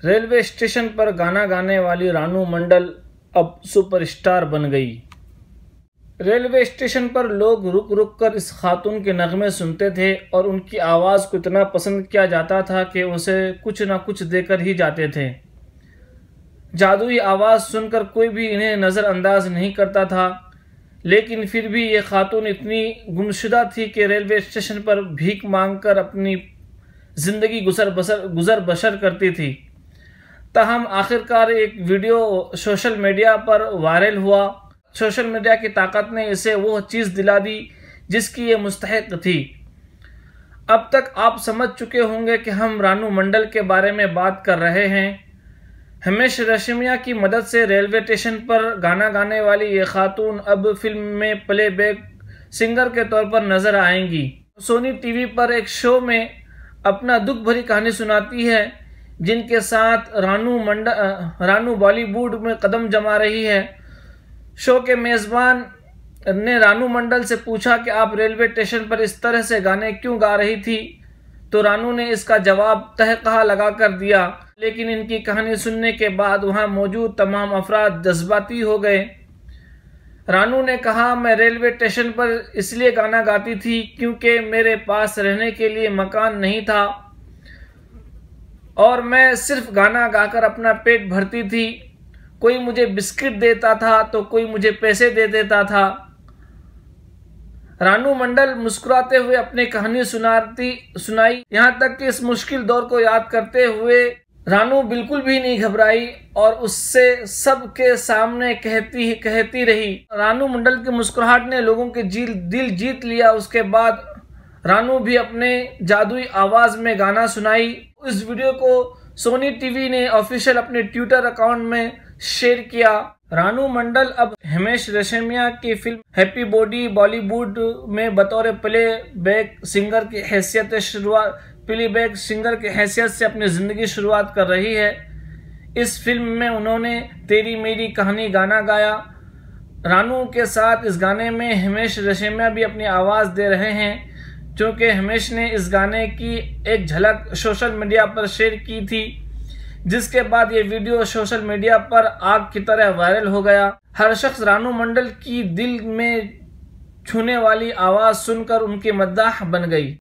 Railway station पर गाना गाने वाली रानू मंडल अब सुपरस्टार बन गई। रेलवे स्टेशन पर लोग रुक रुक कर इस खातून के नगमे सुनते थे और उनकी आवाज़ को इतना पसंद किया जाता था कि उसे कुछ ना कुछ देकर ही जाते थे। जादुई आवाज़ सुनकर कोई भी इन्हें नज़रअंदाज नहीं करता था, लेकिन फिर भी ये खातून इतनी गुमशुदा थी कि रेलवे स्टेशन पर भीख मांगकर अपनी ज़िंदगी गुज़र बसर करती थी। ताहम आखिरकार एक वीडियो सोशल मीडिया पर वायरल हुआ। सोशल मीडिया की ताकत ने इसे वो चीज़ दिला दी जिसकी ये मुस्तहिक थी। अब तक आप समझ चुके होंगे कि हम रानू मंडल के बारे में बात कर रहे हैं। हिमेश रेशमिया की मदद से रेलवे स्टेशन पर गाना गाने वाली ये खातून अब फिल्म में प्लेबैक सिंगर के तौर पर नज़र आएंगी। सोनी टीवी पर एक शो में अपना दुख भरी कहानी सुनाती है, जिनके साथ रानू बॉलीवुड में कदम जमा रही है। शो के मेज़बान ने रानू मंडल से पूछा कि आप रेलवे स्टेशन पर इस तरह से गाने क्यों गा रही थी, तो रानू ने इसका जवाब तहक़ा लगा कर दिया। लेकिन इनकी कहानी सुनने के बाद वहां मौजूद तमाम अफराद जज्बाती हो गए। रानू ने कहा, मैं रेलवे स्टेशन पर इसलिए गाना गाती थी क्योंकि मेरे पास रहने के लिए मकान नहीं था और मैं सिर्फ गाना गाकर अपना पेट भरती थी। कोई मुझे बिस्किट देता था तो कोई मुझे पैसे दे देता था। रानू मंडल मुस्कुराते हुए अपनी कहानी सुनाई। यहाँ तक कि इस मुश्किल दौर को याद करते हुए रानू बिल्कुल भी नहीं घबराई और उससे सबके सामने कहती रही। रानू मंडल की मुस्कुराहट ने लोगों के दिल जीत लिया। उसके बाद रानू भी अपने जादुई आवाज में गाना सुनाई। इस वीडियो को सोनी टीवी ने ऑफिशियल अपने ट्विटर अकाउंट में शेयर किया। रानू मंडल अब हिमेश रेशमिया की फिल्म हैप्पी बॉडी बॉलीवुड में बतौर प्लेबैक सिंगर की हैसियत से अपनी ज़िंदगी शुरुआत कर रही है। इस फिल्म में उन्होंने तेरी मेरी कहानी गाना गाया। रानू के साथ इस गाने में हिमेश रेशमिया भी अपनी आवाज़ दे रहे हैं, क्योंकि हिमेश ने इस गाने की एक झलक सोशल मीडिया पर शेयर की थी, जिसके बाद ये वीडियो सोशल मीडिया पर आग की तरह वायरल हो गया। हर शख्स रानू मंडल की दिल में छूने वाली आवाज़ सुनकर उनकी मद्दाह बन गई।